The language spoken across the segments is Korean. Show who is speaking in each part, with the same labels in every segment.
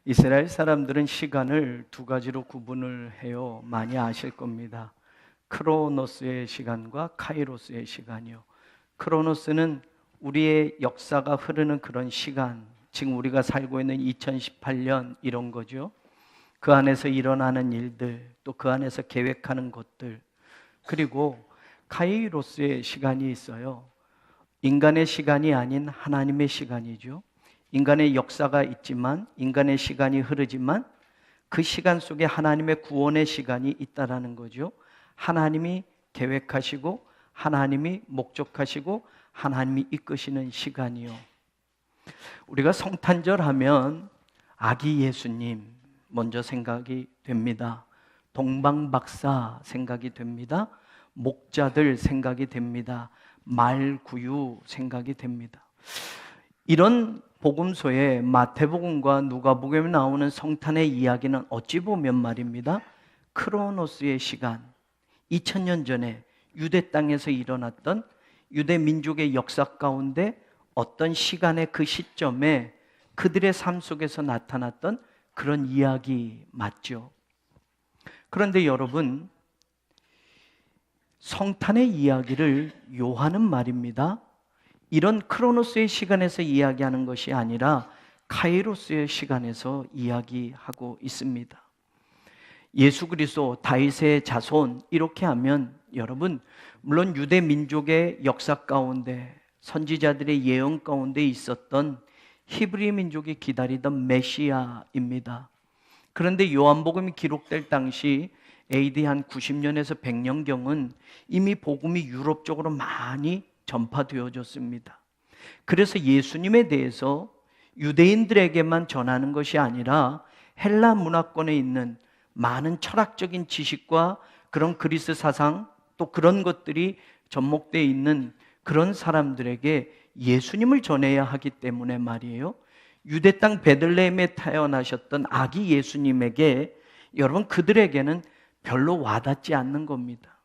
Speaker 1: 이스라엘 사람들은 시간을 두 가지로 구분을 해요. 많이 아실 겁니다. 크로노스의 시간과 카이로스의 시간이요. 크로노스는 우리의 역사가 흐르는 그런 시간, 지금 우리가 살고 있는 2018년 이런 거죠. 그 안에서 일어나는 일들, 또 그 안에서 계획하는 것들, 그리고 카이로스의 시간이 있어요. 인간의 시간이 아닌 하나님의 시간이죠. 인간의 역사가 있지만, 인간의 시간이 흐르지만 그 시간 속에 하나님의 구원의 시간이 있다라는 거죠. 하나님이 계획하시고 하나님이 목적하시고 하나님이 이끄시는 시간이요. 우리가 성탄절 하면 아기 예수님 먼저 생각이 됩니다. 동방박사 생각이 됩니다. 목자들 생각이 됩니다. 말구유 생각이 됩니다. 이런 복음서에 마태복음과 누가복음에 나오는 성탄의 이야기는 어찌 보면 말입니다, 크로노스의 시간, 2000년 전에 유대 땅에서 일어났던 유대 민족의 역사 가운데 어떤 시간의 그 시점에 그들의 삶 속에서 나타났던 그런 이야기 맞죠. 그런데 여러분, 성탄의 이야기를 요한은 말입니다, 이런 크로노스의 시간에서 이야기하는 것이 아니라 카이로스의 시간에서 이야기하고 있습니다. 예수 그리스도, 다윗의 자손, 이렇게 하면 여러분, 물론 유대 민족의 역사 가운데 선지자들의 예언 가운데 있었던 히브리 민족이 기다리던 메시아입니다. 그런데 요한복음이 기록될 당시 AD 한 90년에서 100년경은 이미 복음이 유럽 쪽으로 많이 전파되어졌습니다. 그래서 예수님에 대해서 유대인들에게만 전하는 것이 아니라 헬라 문화권에 있는 많은 철학적인 지식과 그런 그리스 사상, 또 그런 것들이 접목되어 있는 그런 사람들에게 예수님을 전해야 하기 때문에 말이에요, 유대 땅 베들레헴에 태어나셨던 아기 예수님에게 여러분, 그들에게는 별로 와닿지 않는 겁니다.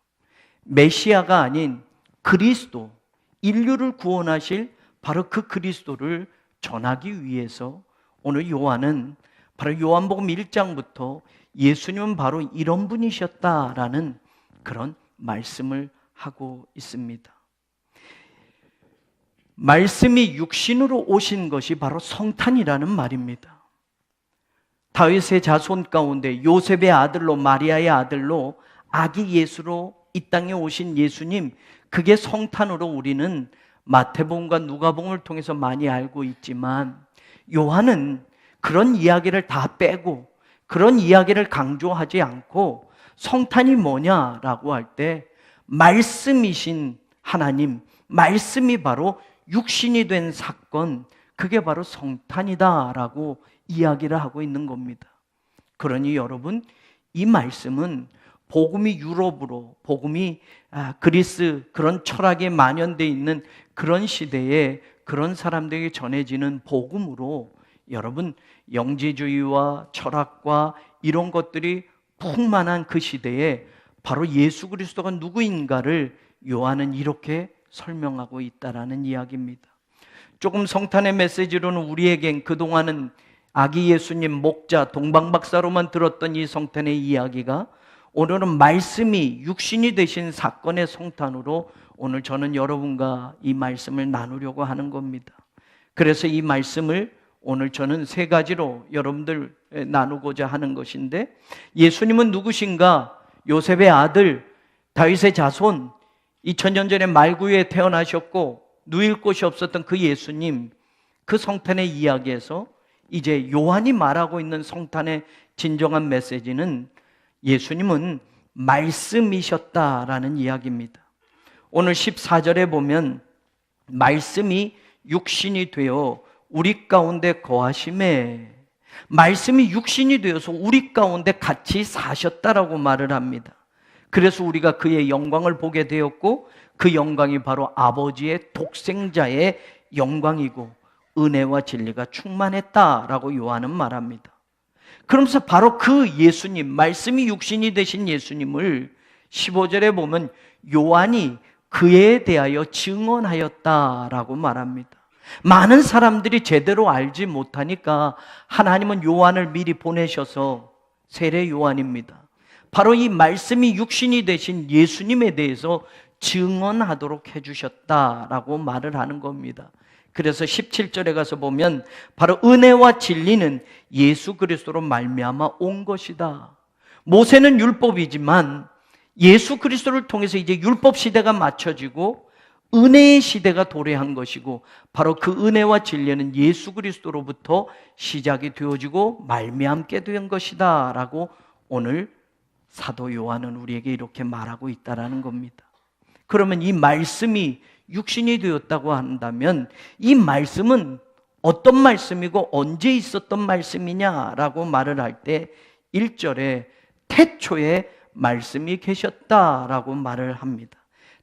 Speaker 1: 메시아가 아닌 그리스도, 인류를 구원하실 바로 그 그리스도를 전하기 위해서 오늘 요한은 바로 요한복음 1장부터 예수님은 바로 이런 분이셨다라는 그런 말씀을 하고 있습니다. 말씀이 육신으로 오신 것이 바로 성탄이라는 말입니다. 다윗의 자손 가운데 요셉의 아들로, 마리아의 아들로 아기 예수로 이 땅에 오신 예수님, 그게 성탄으로 우리는 마태복음과 누가복음을 통해서 많이 알고 있지만, 요한은 그런 이야기를 다 빼고 그런 이야기를 강조하지 않고 성탄이 뭐냐라고 할 때 말씀이신 하나님, 말씀이 바로 육신이 된 사건, 그게 바로 성탄이다라고 이야기를 하고 있는 겁니다. 그러니 여러분, 이 말씀은 복음이 유럽으로, 복음이 그리스, 그런 철학에 만연되어 있는 그런 시대에 그런 사람들에게 전해지는 복음으로, 여러분, 영지주의와 철학과 이런 것들이 풍만한 그 시대에 바로 예수 그리스도가 누구인가를 요한은 이렇게 설명하고 있다라는 이야기입니다. 조금 성탄의 메시지로는 우리에겐 그동안은 아기 예수님, 목자, 동방박사로만 들었던 이 성탄의 이야기가 오늘은 말씀이 육신이 되신 사건의 성탄으로 오늘 저는 여러분과 이 말씀을 나누려고 하는 겁니다. 그래서 이 말씀을 오늘 저는 세 가지로 여러분들 나누고자 하는 것인데, 예수님은 누구신가? 요셉의 아들, 다윗의 자손, 2000년 전에 말구유에 태어나셨고 누일 곳이 없었던 그 예수님, 그 성탄의 이야기에서 이제 요한이 말하고 있는 성탄의 진정한 메시지는 예수님은 말씀이셨다라는 이야기입니다. 오늘 14절에 보면 말씀이 육신이 되어 우리 가운데 거하심에, 말씀이 육신이 되어서 우리 가운데 같이 사셨다라고 말을 합니다. 그래서 우리가 그의 영광을 보게 되었고 그 영광이 바로 아버지의 독생자의 영광이고 은혜와 진리가 충만했다라고 요한은 말합니다. 그러면서 바로 그 예수님, 말씀이 육신이 되신 예수님을 15절에 보면 요한이 그에 대하여 증언하였다라고 말합니다. 많은 사람들이 제대로 알지 못하니까 하나님은 요한을 미리 보내셔서 세례 요한입니다. 바로 이 말씀이 육신이 되신 예수님에 대해서 증언하도록 해주셨다라고 말을 하는 겁니다. 그래서 17절에 가서 보면 바로 은혜와 진리는 예수 그리스도로 말미암아 온 것이다. 모세는 율법이지만 예수 그리스도를 통해서 이제 율법 시대가 맞춰지고 은혜의 시대가 도래한 것이고, 바로 그 은혜와 진리는 예수 그리스도로부터 시작이 되어지고 말미암게 된 것이다 라고 오늘 사도 요한은 우리에게 이렇게 말하고 있다라는 겁니다. 그러면 이 말씀이 육신이 되었다고 한다면 이 말씀은 어떤 말씀이고 언제 있었던 말씀이냐라고 말을 할 때 1절에 태초에 말씀이 계셨다라고 말을 합니다.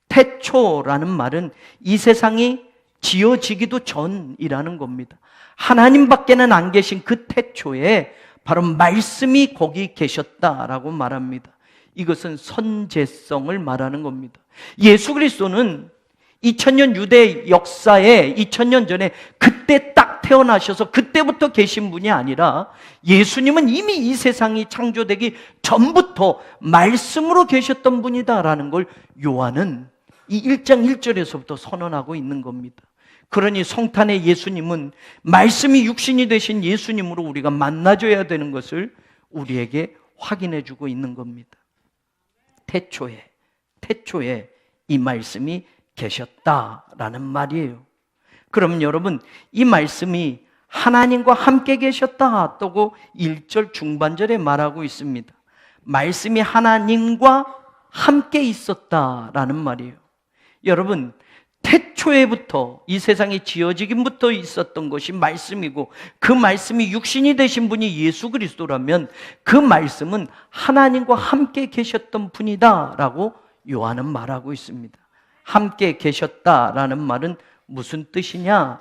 Speaker 1: 태초라는 말은 이 세상이 지어지기도 전이라는 겁니다. 하나님밖에는 안 계신 그 태초에 바로 말씀이 거기 계셨다라고 말합니다. 이것은 선제성을 말하는 겁니다. 예수 그리스도는 2000년 유대 역사에 2000년 전에 그때 딱 태어나셔서 그때부터 계신 분이 아니라 예수님은 이미 이 세상이 창조되기 전부터 말씀으로 계셨던 분이다라는 걸 요한은 이 1장 1절에서부터 선언하고 있는 겁니다. 그러니 성탄의 예수님은 말씀이 육신이 되신 예수님으로 우리가 만나줘야 되는 것을 우리에게 확인해 주고 있는 겁니다. 태초에 이 말씀이 계셨다라는 말이에요. 그러면 여러분, 이 말씀이 하나님과 함께 계셨다 또 1절 중반절에 말하고 있습니다. 말씀이 하나님과 함께 있었다라는 말이에요. 여러분, 태초에부터 이 세상이 지어지기부터 있었던 것이 말씀이고 그 말씀이 육신이 되신 분이 예수 그리스도라면 그 말씀은 하나님과 함께 계셨던 분이다라고 요한은 말하고 있습니다. 함께 계셨다라는 말은 무슨 뜻이냐?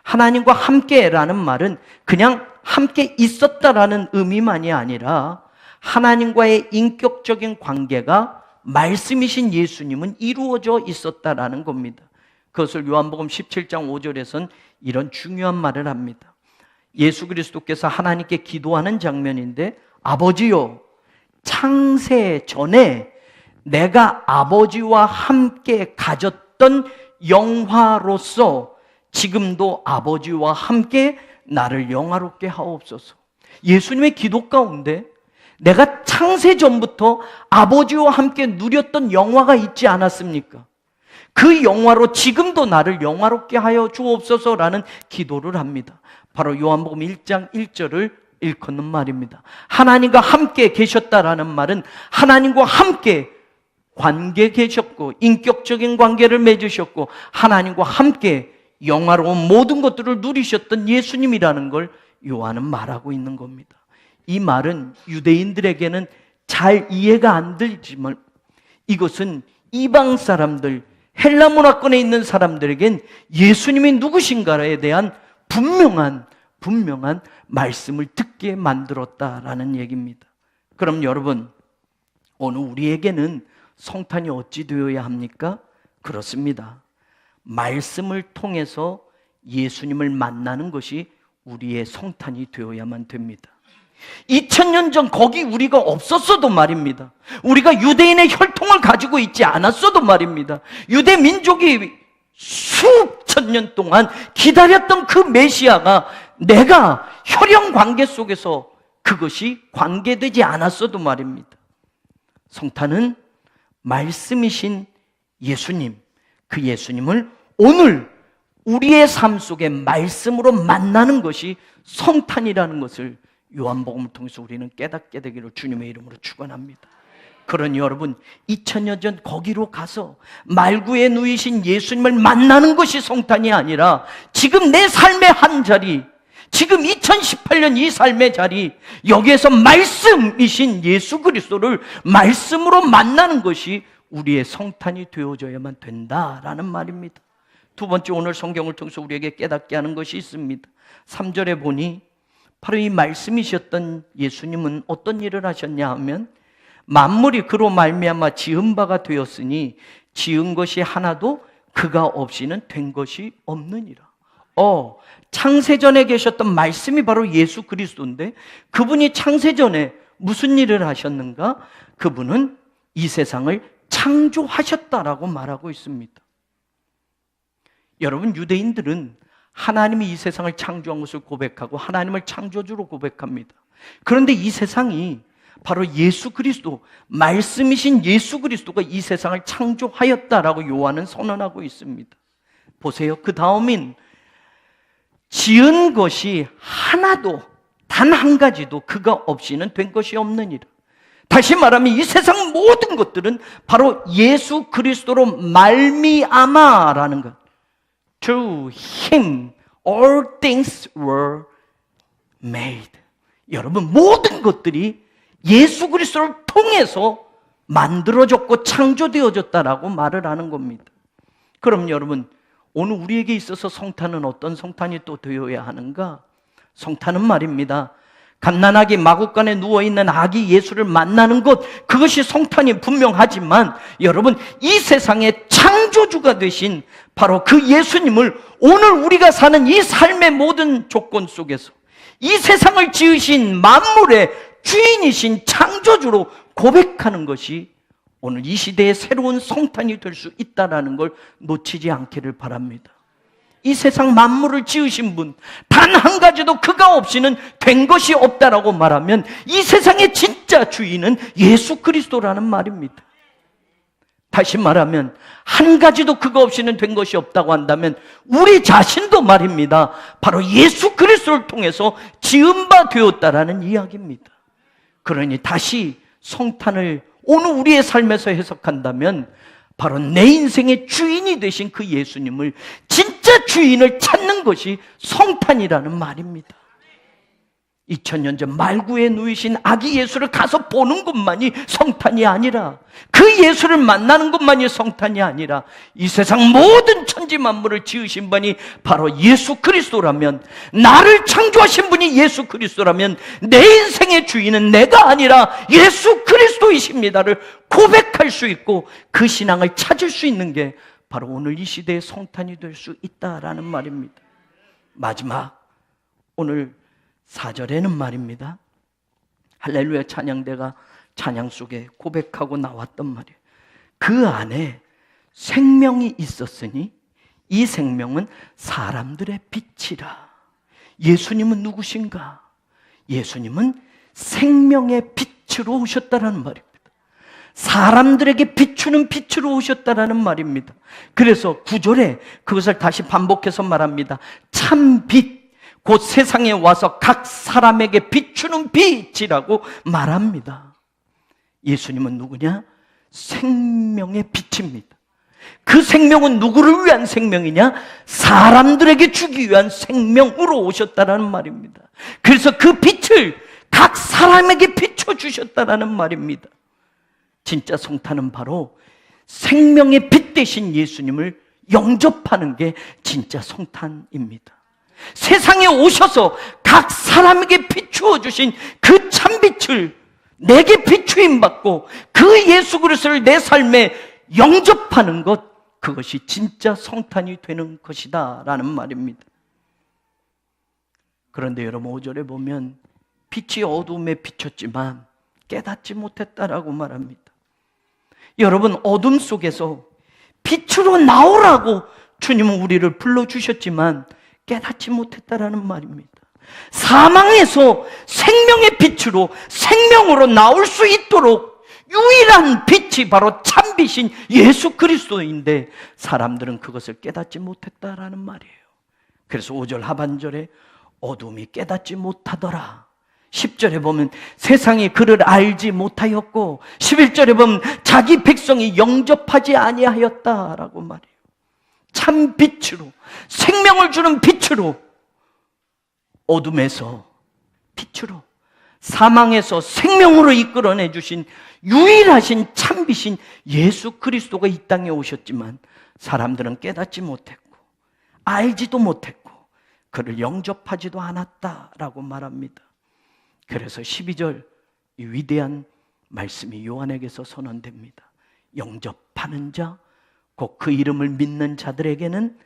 Speaker 1: 하나님과 함께라는 말은 그냥 함께 있었다라는 의미만이 아니라 하나님과의 인격적인 관계가 말씀이신 예수님은 이루어져 있었다라는 겁니다. 그것을 요한복음 17장 5절에서는 이런 중요한 말을 합니다. 예수 그리스도께서 하나님께 기도하는 장면인데, 아버지요, 창세 전에 내가 아버지와 함께 가졌던 영화로서 지금도 아버지와 함께 나를 영화롭게 하옵소서. 예수님의 기도 가운데 내가 창세 전부터 아버지와 함께 누렸던 영화가 있지 않았습니까? 그 영화로 지금도 나를 영화롭게 하여 주옵소서라는 기도를 합니다. 바로 요한복음 1장 1절을 일컫는 말입니다. 하나님과 함께 계셨다라는 말은 하나님과 함께 관계 계셨고 인격적인 관계를 맺으셨고 하나님과 함께 영화로운 모든 것들을 누리셨던 예수님이라는 걸 요한은 말하고 있는 겁니다. 이 말은 유대인들에게는 잘 이해가 안 되지만 이것은 이방 사람들, 헬라 문화권에 있는 사람들에겐 예수님이 누구신가에 대한 분명한 말씀을 듣게 만들었다라는 얘기입니다. 그럼 여러분, 오늘 우리에게는 성탄이 어찌 되어야 합니까? 그렇습니다. 말씀을 통해서 예수님을 만나는 것이 우리의 성탄이 되어야만 됩니다. 2000년 전 거기 우리가 없었어도 말입니다. 우리가 유대인의 혈통을 가지고 있지 않았어도 말입니다. 유대 민족이 수천 년 동안 기다렸던 그 메시아가 내가 혈연 관계 속에서 그것이 관계되지 않았어도 말입니다. 성탄은 말씀이신 예수님, 그 예수님을 오늘 우리의 삶 속에 말씀으로 만나는 것이 성탄이라는 것을 요한복음을 통해서 우리는 깨닫게 되기를 주님의 이름으로 축원합니다. 그러니 여러분, 2000년 전 거기로 가서 말구에 누이신 예수님을 만나는 것이 성탄이 아니라 지금 내 삶의 한 자리, 지금 2018년 이 삶의 자리, 여기에서 말씀이신 예수 그리스도를 말씀으로 만나는 것이 우리의 성탄이 되어져야만 된다라는 말입니다. 두 번째, 오늘 성경을 통해서 우리에게 깨닫게 하는 것이 있습니다. 3절에 보니 바로 이 말씀이셨던 예수님은 어떤 일을 하셨냐 하면 만물이 그로 말미암아 지은 바가 되었으니 지은 것이 하나도 그가 없이는 된 것이 없느니라. 창세전에 계셨던 말씀이 바로 예수 그리스도인데 그분이 창세전에 무슨 일을 하셨는가? 그분은 이 세상을 창조하셨다라고 말하고 있습니다. 여러분, 유대인들은 하나님이 이 세상을 창조한 것을 고백하고 하나님을 창조주로 고백합니다. 그런데 이 세상이 바로 예수 그리스도, 말씀이신 예수 그리스도가 이 세상을 창조하였다라고 요한은 선언하고 있습니다. 보세요. 그 다음인 지은 것이 하나도, 단 한 가지도 그가 없이는 된 것이 없느니라. 다시 말하면 이 세상 모든 것들은 바로 예수 그리스도로 말미암아라는 것. Through Him all things were made. 여러분, 모든 것들이 예수 그리스도를 통해서 만들어졌고 창조되어졌다라고 말을 하는 겁니다. 그럼 여러분, 오늘 우리에게 있어서 성탄은 어떤 성탄이 또 되어야 하는가? 성탄은 말입니다, 갓난아기 마구간에 누워있는 아기 예수를 만나는 것, 그것이 성탄이 분명하지만 여러분, 이 세상의 창조주가 되신 바로 그 예수님을 오늘 우리가 사는 이 삶의 모든 조건 속에서 이 세상을 지으신 만물의 주인이신 창조주로 고백하는 것이 오늘 이 시대의 새로운 성탄이 될 수 있다는 걸 놓치지 않기를 바랍니다. 이 세상 만물을 지으신 분, 단 한 가지도 그가 없이는 된 것이 없다라고 말하면 이 세상의 진짜 주인은 예수 그리스도라는 말입니다. 다시 말하면 한 가지도 그가 없이는 된 것이 없다고 한다면 우리 자신도 말입니다, 바로 예수 그리스도를 통해서 지은 바 되었다라는 이야기입니다. 그러니 다시 성탄을 오늘 우리의 삶에서 해석한다면 바로 내 인생의 주인이 되신 그 예수님을, 진짜 주인을 찾는 것이 성탄이라는 말입니다. 2000년 전 말구에 누이신 아기 예수를 가서 보는 것만이 성탄이 아니라, 그 예수를 만나는 것만이 성탄이 아니라, 이 세상 모든 천지 만물을 지으신 분이 바로 예수 그리스도라면, 나를 창조하신 분이 예수 그리스도라면 내 인생의 주인은 내가 아니라 예수 그리스도이십니다를 고백할 수 있고 그 신앙을 찾을 수 있는 게 바로 오늘 이 시대의 성탄이 될 수 있다라는 말입니다. 마지막, 오늘 4절에는 말입니다, 할렐루야 찬양대가 찬양 속에 고백하고 나왔던 말이에요. 그 안에 생명이 있었으니 이 생명은 사람들의 빛이라. 예수님은 누구신가? 예수님은 생명의 빛으로 오셨다는 말입니다. 사람들에게 비추는 빛으로 오셨다는 말입니다. 그래서 9절에 그것을 다시 반복해서 말합니다. 참 빛, 곧 세상에 와서 각 사람에게 비추는 빛이라고 말합니다. 예수님은 누구냐? 생명의 빛입니다. 그 생명은 누구를 위한 생명이냐? 사람들에게 주기 위한 생명으로 오셨다는 말입니다. 그래서 그 빛을 각 사람에게 비춰주셨다는 말입니다. 진짜 성탄은 바로 생명의 빛 되신 예수님을 영접하는 게 진짜 성탄입니다. 세상에 오셔서 각 사람에게 비추어 주신 그 참빛을 내게 비추임 받고 그 예수 그리스도를 내 삶에 영접하는 것, 그것이 진짜 성탄이 되는 것이다 라는 말입니다. 그런데 여러분, 5절에 보면 빛이 어둠에 비쳤지만 깨닫지 못했다라고 말합니다. 여러분, 어둠 속에서 빛으로 나오라고 주님은 우리를 불러주셨지만 깨닫지 못했다라는 말입니다. 사망에서 생명의 빛으로, 생명으로 나올 수 있도록 유일한 빛이 바로 참빛인 예수 그리스도인데 사람들은 그것을 깨닫지 못했다라는 말이에요. 그래서 5절 하반절에 어둠이 깨닫지 못하더라. 10절에 보면 세상이 그를 알지 못하였고 11절에 보면 자기 백성이 영접하지 아니하였다라고 말해요. 참 빛으로, 생명을 주는 빛으로, 어둠에서 빛으로, 사망에서 생명으로 이끌어내 주신 유일하신 참빛인 예수 그리스도가 이 땅에 오셨지만 사람들은 깨닫지 못했고 알지도 못했고 그를 영접하지도 않았다라고 말합니다. 그래서 12절 이 위대한 말씀이 요한에게서 선언됩니다. 영접하는 자, 곧 그 이름을 믿는 자들에게는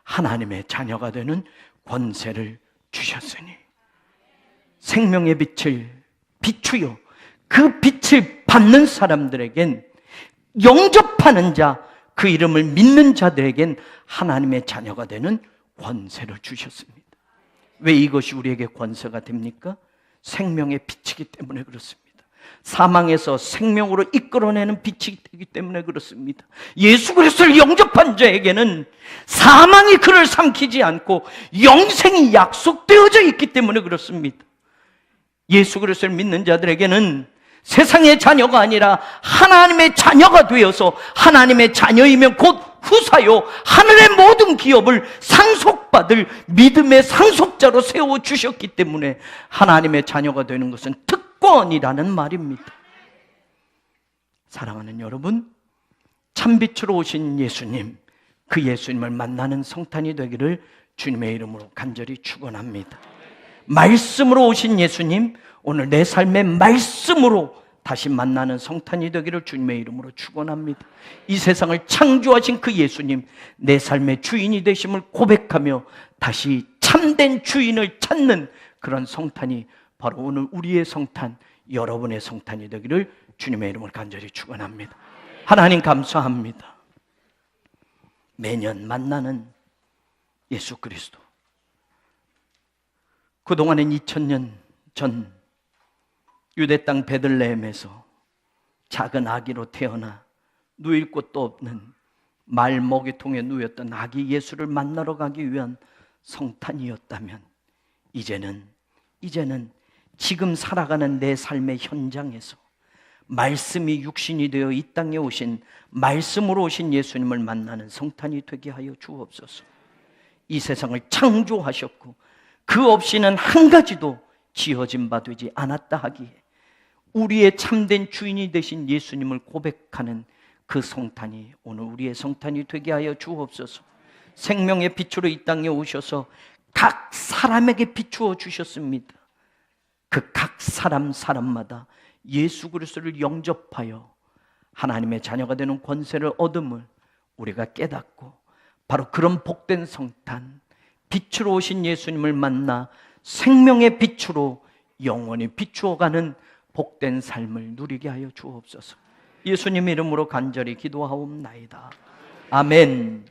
Speaker 1: 하나님의 자녀가 되는 권세를 주셨으니 생명의 빛을 비추어 그 빛을 받는 사람들에겐, 영접하는 자, 그 이름을 믿는 자들에겐 하나님의 자녀가 되는 권세를 주셨습니다. 왜 이것이 우리에게 권세가 됩니까? 생명의 빛이기 때문에 그렇습니다. 사망에서 생명으로 이끌어내는 빛이기 되기 때문에 그렇습니다. 예수 그리스도를 영접한 자에게는 사망이 그를 삼키지 않고 영생이 약속되어져 있기 때문에 그렇습니다. 예수 그리스도를 믿는 자들에게는 세상의 자녀가 아니라 하나님의 자녀가 되어서 하나님의 자녀이면 곧 후사요 하늘의 모든 기업을 상속받을 믿음의 상속자로 세워주셨기 때문에 하나님의 자녀가 되는 것은 특권이라는 말입니다. 사랑하는 여러분, 참빛으로 오신 예수님, 그 예수님을 만나는 성탄이 되기를 주님의 이름으로 간절히 축원합니다. 말씀으로 오신 예수님, 오늘 내 삶의 말씀으로 다시 만나는 성탄이 되기를 주님의 이름으로 축원합니다. 이 세상을 창조하신 그 예수님, 내 삶의 주인이 되심을 고백하며 다시 참된 주인을 찾는 그런 성탄이 바로 오늘 우리의 성탄, 여러분의 성탄이 되기를 주님의 이름을 간절히 축원합니다. 하나님 감사합니다. 매년 만나는 예수 그리스도, 그동안엔 2000년 전 유대 땅 베들레헴에서 작은 아기로 태어나 누일 곳도 없는 말 먹이통에 누였던 아기 예수를 만나러 가기 위한 성탄이었다면, 이제는 지금 살아가는 내 삶의 현장에서 말씀이 육신이 되어 이 땅에 오신, 말씀으로 오신 예수님을 만나는 성탄이 되게 하여 주옵소서. 이 세상을 창조하셨고 그 없이는 한 가지도 지어진 바 되지 않았다 하기에 우리의 참된 주인이 되신 예수님을 고백하는 그 성탄이 오늘 우리의 성탄이 되게 하여 주옵소서. 생명의 빛으로 이 땅에 오셔서 각 사람에게 비추어 주셨습니다. 그 각 사람마다 예수 그리스도를 영접하여 하나님의 자녀가 되는 권세를 얻음을 우리가 깨닫고, 바로 그런 복된 성탄, 빛으로 오신 예수님을 만나 생명의 빛으로 영원히 비추어가는 복된 삶을 누리게 하여 주옵소서. 예수님 이름으로 간절히 기도하옵나이다. 아멘.